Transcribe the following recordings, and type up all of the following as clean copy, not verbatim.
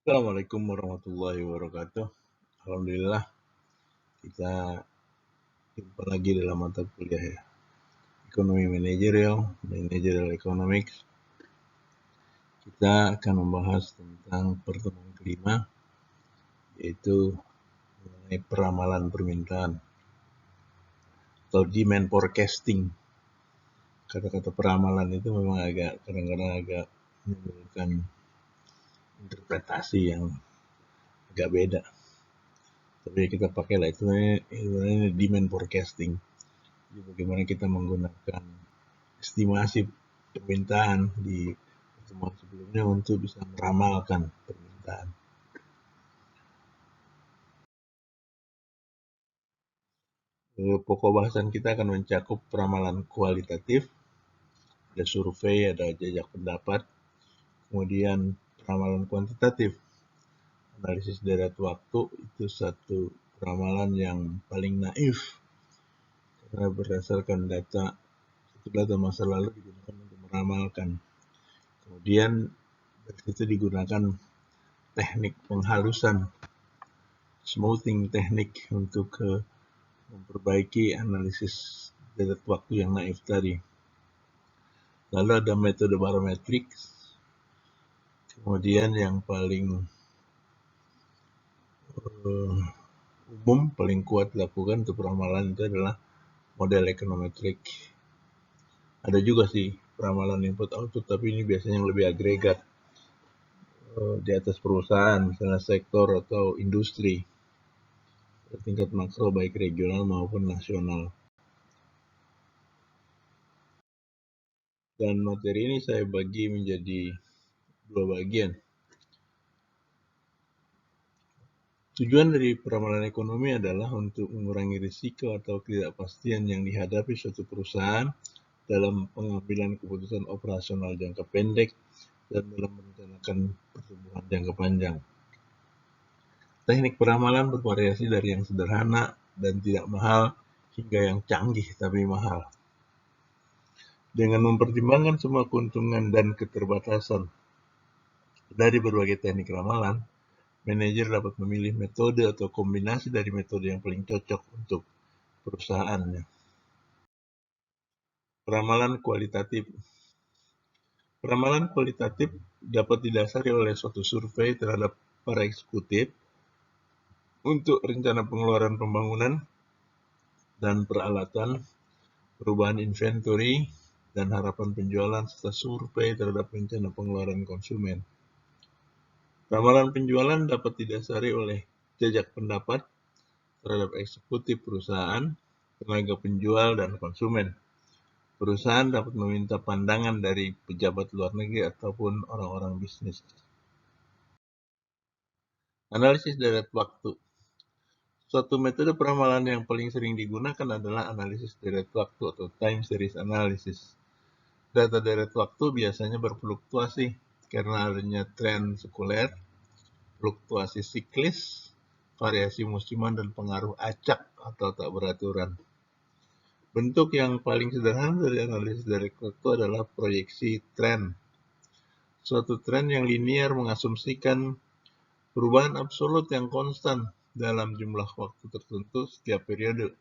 Assalamualaikum warahmatullahi wabarakatuh. Alhamdulillah kita jumpa lagi dalam mata kuliah ya. Ekonomi Managerial Economics. Kita akan membahas tentang pertemuan kelima, yaitu mengenai peramalan permintaan atau demand forecasting. Kata-kata peramalan itu memang kadang-kadang agak menimbulkan interpretasi yang agak beda. Tapi kita pakailah itu demand forecasting. Jadi bagaimana kita menggunakan estimasi permintaan di pertemuan sebelumnya untuk bisa meramalkan permintaan. Pokok bahasan kita akan mencakup peramalan kualitatif, ada survei, ada jajak pendapat, kemudian peramalan kuantitatif, analisis deret waktu itu satu peramalan yang paling naif karena berdasarkan data masa lalu digunakan untuk meramalkan. Kemudian dari situ digunakan teknik penghalusan, smoothing teknik untuk memperbaiki analisis deret waktu yang naif tadi. Lalu ada metode barometrik. Kemudian yang paling umum, paling kuat dilakukan untuk peramalan itu adalah model ekonometrik. Ada juga sih peramalan input output, tapi ini biasanya yang lebih agregat di atas perusahaan, misalnya sektor atau industri, tingkat makro baik regional maupun nasional. Dan materi ini saya bagi menjadi dua bagian. Tujuan dari peramalan ekonomi adalah untuk mengurangi risiko atau ketidakpastian yang dihadapi suatu perusahaan dalam pengambilan keputusan operasional jangka pendek dan dalam merencanakan pertumbuhan jangka panjang. Teknik peramalan bervariasi dari yang sederhana dan tidak mahal hingga yang canggih tapi mahal. Dengan mempertimbangkan semua keuntungan dan keterbatasan dari berbagai teknik ramalan, manajer dapat memilih metode atau kombinasi dari metode yang paling cocok untuk perusahaannya. Peramalan kualitatif. Peramalan kualitatif dapat didasari oleh suatu survei terhadap para eksekutif untuk rencana pengeluaran pembangunan dan peralatan, perubahan inventory, dan harapan penjualan serta survei terhadap rencana pengeluaran konsumen. Ramalan penjualan dapat didasari oleh jajak pendapat terhadap eksekutif perusahaan, tenaga penjual, dan konsumen. Perusahaan dapat meminta pandangan dari pejabat luar negeri ataupun orang-orang bisnis. Analisis deret waktu. Suatu metode peramalan yang paling sering digunakan adalah analisis deret waktu atau time series analysis. Data deret waktu biasanya berfluktuasi karena adanya tren sekuler, fluktuasi siklis, variasi musiman, dan pengaruh acak atau tak beraturan. Bentuk yang paling sederhana dari analisis deret waktu adalah proyeksi tren. Suatu tren yang linier mengasumsikan perubahan absolut yang konstan dalam jumlah waktu tertentu setiap periode.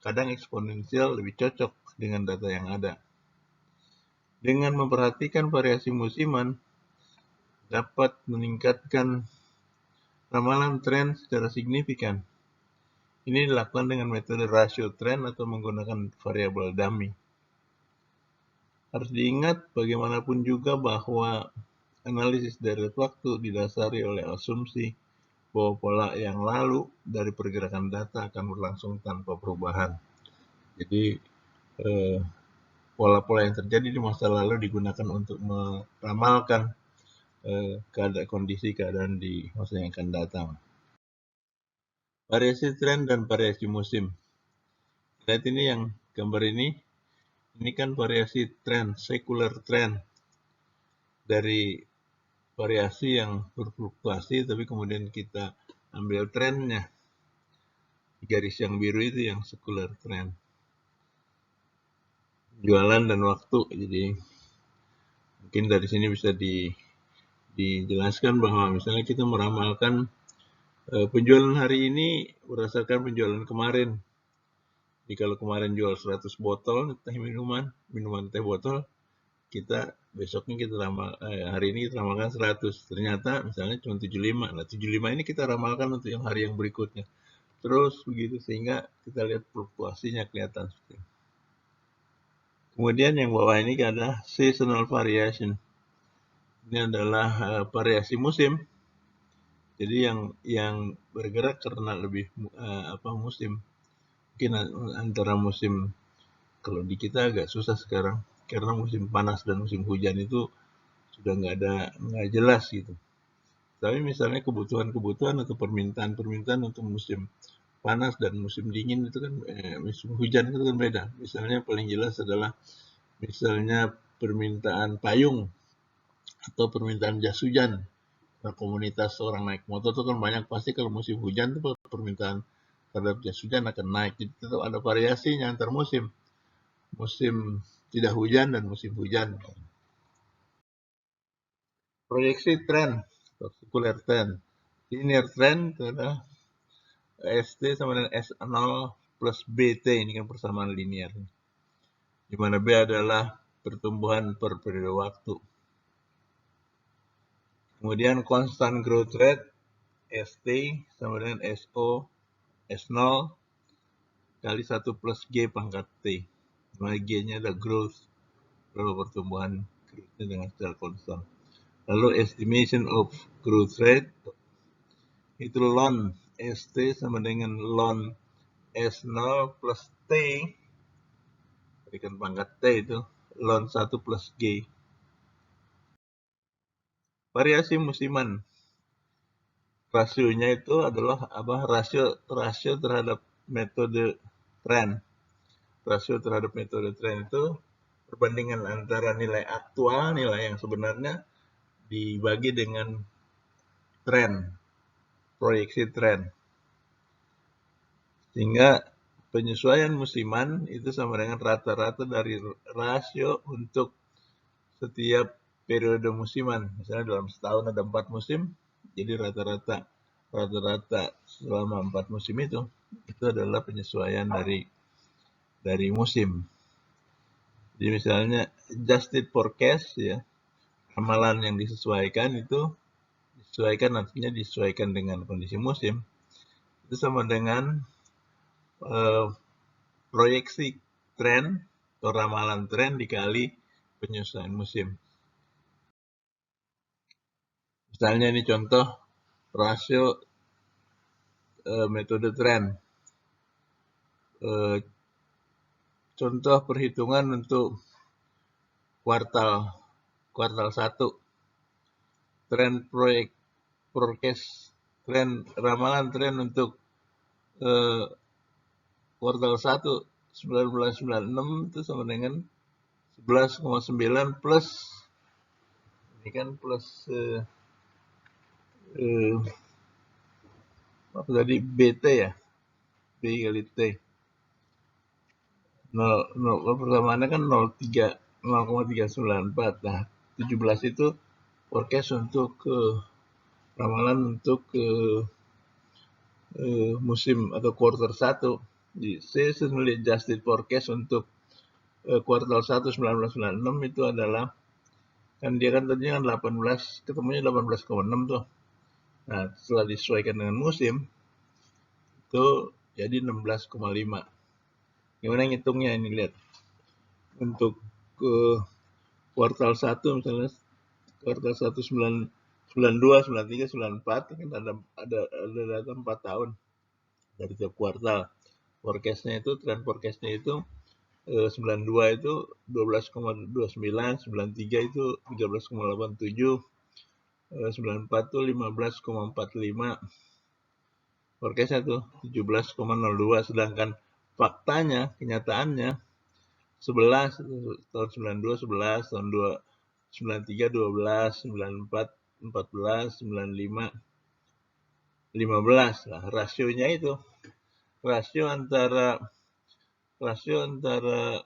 Kadang eksponensial lebih cocok dengan data yang ada. Dengan memperhatikan variasi musiman, dapat meningkatkan ramalan tren secara signifikan. Ini dilakukan dengan metode rasio tren atau menggunakan variabel dummy. Harus diingat bagaimanapun juga bahwa analisis deret waktu didasari oleh asumsi bahwa pola yang lalu dari pergerakan data akan berlangsung tanpa perubahan. Jadi pola-pola yang terjadi di masa lalu digunakan untuk meramalkan kondisi keadaan di masa yang akan datang. Variasi tren dan variasi musim. Lihat ini yang gambar ini kan variasi tren, secular trend dari variasi yang berfluktuasi, tapi kemudian kita ambil trennya. Garis yang biru itu yang secular trend. Jualan dan waktu, jadi mungkin dari sini bisa dijelaskan bahwa misalnya kita meramalkan penjualan hari ini berdasarkan penjualan kemarin. Jadi kalau kemarin jual 100 botol teh minuman teh botol, besoknya kita hari ini kita ramalkan 100. Ternyata misalnya cuma 75. Nah, 75 ini kita ramalkan untuk yang hari yang berikutnya. Terus begitu sehingga kita lihat fluktuasinya kelihatan seperti ini. Kemudian yang bawah ini adalah seasonal variation. Ini adalah variasi musim. Jadi yang bergerak karena lebih musim. Mungkin antara musim, kalau di kita agak susah sekarang karena musim panas dan musim hujan itu sudah nggak jelas gitu. Tapi misalnya kebutuhan atau permintaan untuk musim panas dan musim dingin itu kan musim hujan itu kan beda. Misalnya paling jelas adalah misalnya permintaan payung atau permintaan jas hujan. Nah, komunitas orang naik motor itu kan banyak, pasti kalau musim hujan itu permintaan terhadap jas hujan akan naik. Jadi tetap ada variasinya antar musim. Musim tidak hujan dan musim hujan. Proyeksi tren, particular trend. Linear trend itu adalah ST sama dengan S0 plus BT, ini kan persamaan linear. Di mana B adalah pertumbuhan per periode waktu. Kemudian constant growth rate, ST sama dengan SO, S0 kali 1 plus G pangkat T. Dimana G-nya adalah growth, berapa pertumbuhan growth-nya dengan secara konstan. Lalu estimation of growth rate, itu ln ST sama dengan ln S0 plus T, berikan pangkat T itu, ln 1 plus G. Variasi musiman, rasionya itu adalah rasio terhadap metode tren. Rasio terhadap metode tren itu perbandingan antara nilai aktual, nilai yang sebenarnya dibagi dengan tren, proyeksi tren. Sehingga penyesuaian musiman itu sama dengan rata-rata dari rasio untuk setiap periode musiman. Misalnya dalam setahun ada 4 musim, jadi rata-rata selama 4 musim itu adalah penyesuaian dari musim. Jadi misalnya adjusted forecast ya, ramalan yang disesuaikan itu artinya disesuaikan dengan kondisi musim. Itu sama dengan proyeksi tren atau ramalan tren dikali penyesuaian musim. Misalnya ini contoh rasio metode tren. Contoh perhitungan untuk kuartal 1. Tren forecast tren, ramalan tren untuk kuartal 1 1996 itu sama dengan 11,9 plus ini kan plus apa tadi BT ya, B kali T. 0 persamaannya kan 0,394. Nah, 17 itu forecast untuk ramalan untuk musim atau quarter 1. Di seasonally adjusted forecast untuk kuartal 1 1996 itu adalah kan dia kan tadinya kan 18, ketemunya 18,6 tuh. Nah, setelah disesuaikan dengan musim itu jadi 16,5. Gimana ngitungnya ini, lihat. Untuk kuartal 1 misalnya kuartal 1 92, 93, 94 kan ada data 4 tahun dari tiap kuartal. Forecastnya itu, tren forecastnya itu 92 itu 12,29, 93 itu 13,87, 94 itu 15,45. Forecastnya tuh 17,02, sedangkan faktanya, kenyataannya 11 tahun 92 11, tahun 93 12, 94 14, 95 15. Nah, rasionya itu rasio antara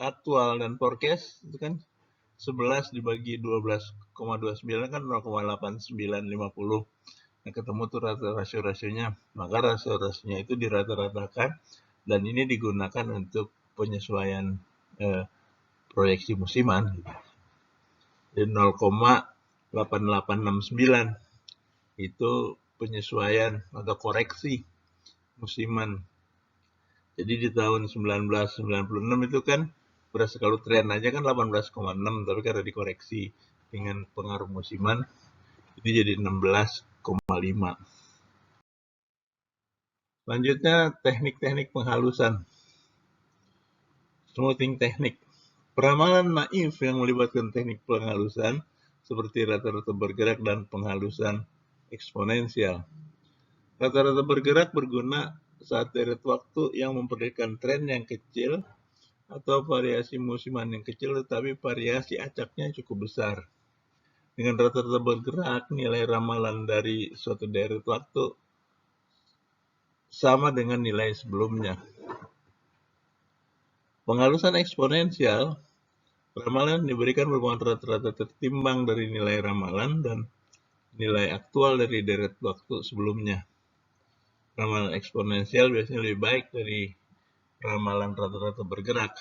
aktual dan forecast itu kan 11 dibagi 12,29 kan 0,8950. Nah, ketemu tuh rasio-rasionya. Maka rasio-rasionya itu dirata-ratakan dan ini digunakan untuk penyesuaian proyeksi musiman. Jadi 0,8869 itu penyesuaian atau koreksi musiman. Jadi di tahun 1996 itu kan beras kalau tren aja kan 18,6, tapi karena dikoreksi dengan pengaruh musiman ini jadi 16,5. Selanjutnya teknik-teknik penghalusan. Smoothing teknik. Peramalan naif yang melibatkan teknik penghalusan seperti rata-rata bergerak dan penghalusan eksponensial. Rata-rata bergerak berguna saat deret waktu yang memperlihatkan tren yang kecil atau variasi musiman yang kecil tetapi variasi acaknya cukup besar. Dengan rata-rata bergerak, nilai ramalan dari suatu deret waktu sama dengan nilai sebelumnya. Penghalusan eksponensial, ramalan diberikan merupakan rata-rata tertimbang dari nilai ramalan dan nilai aktual dari deret waktu sebelumnya. Ramalan eksponensial biasanya lebih baik dari ramalan rata-rata bergerak.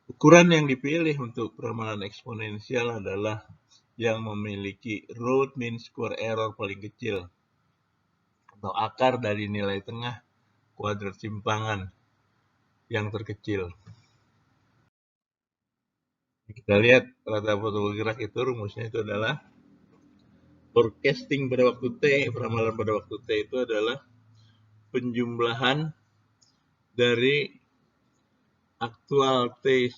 Ukuran yang dipilih untuk ramalan eksponensial adalah yang memiliki root mean square error paling kecil atau akar dari nilai tengah kuadrat simpangan yang terkecil. Kita lihat rata foto bergerak itu rumusnya itu adalah forecasting pada waktu T, peramalan pada waktu T itu adalah penjumlahan dari aktual T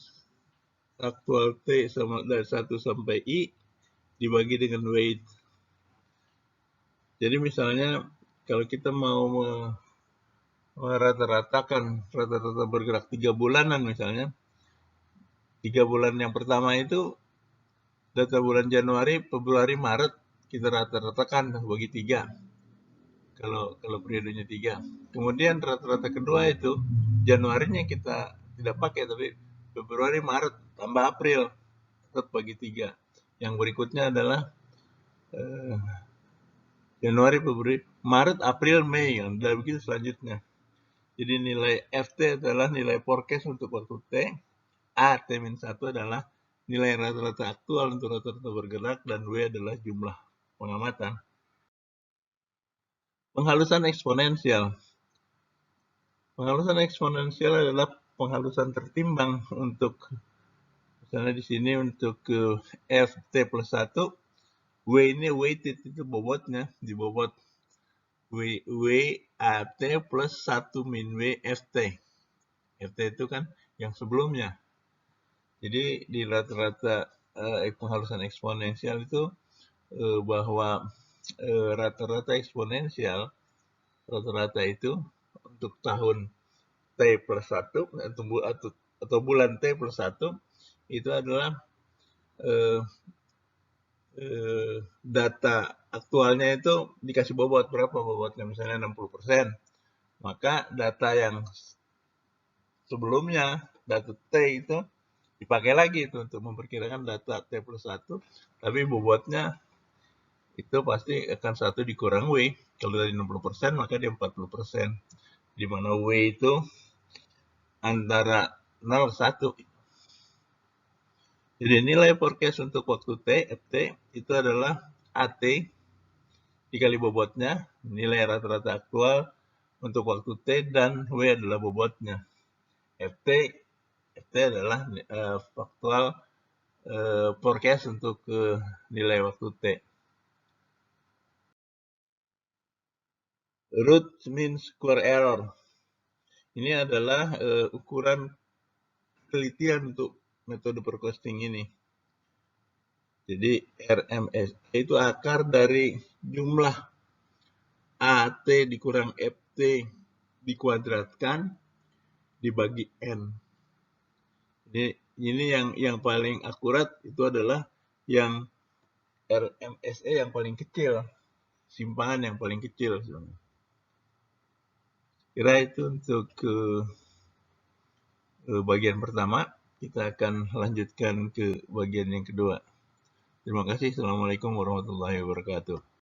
sama dari 1 sampai I dibagi dengan weight. Jadi misalnya kalau kita mau merata-ratakan rata-rata bergerak 3 bulanan misalnya, 3 bulan yang pertama itu data bulan Januari, Februari, Maret kita rata-ratakan bagi 3. Kalau periodenya 3. Kemudian rata-rata kedua itu Januarinya kita tidak pakai, tapi Februari, Maret tambah April tetap bagi 3. Yang berikutnya adalah Januari, Februari, Maret, April, Mei, dan begitu selanjutnya. Jadi nilai FT adalah nilai forecast untuk waktu T, A T-1 adalah nilai rata-rata aktual untuk rata-rata bergerak, dan W adalah jumlah pengamatan. Penghalusan eksponensial. Penghalusan eksponensial adalah penghalusan tertimbang untuk, misalnya di sini untuk FT plus 1, W ini weighted itu bobotnya, di bobot W AT plus 1 min W FT. FT itu kan yang sebelumnya. Jadi di rata-rata penghalusan eksponensial itu bahwa rata-rata eksponensial, rata-rata itu untuk tahun T plus 1 atau bulan T plus 1 itu adalah data aktualnya itu dikasih bobot, berapa bobotnya, misalnya 60%. Maka data yang sebelumnya, data T itu dipakai lagi itu untuk memperkirakan data T plus 1, tapi bobotnya itu pasti akan 1 dikurang W. Kalau dari 60% maka dia 40%. Di mana W itu antara 0 1. Jadi nilai forecast untuk waktu T, FT, itu adalah AT dikali bobotnya, nilai rata-rata aktual untuk waktu T, dan W adalah bobotnya. FT adalah faktual forecast untuk nilai waktu T. Root mean square error. Ini adalah ukuran penelitian untuk metode forecasting ini. Jadi RMS itu akar dari jumlah AT dikurang FT dikuadratkan dibagi N. Jadi ini yang paling akurat itu adalah yang RMSE yang paling kecil, simpangan yang paling kecil. Kira itu untuk bagian pertama. Kita akan lanjutkan ke bagian yang kedua. Terima kasih. Assalamualaikum warahmatullahi wabarakatuh.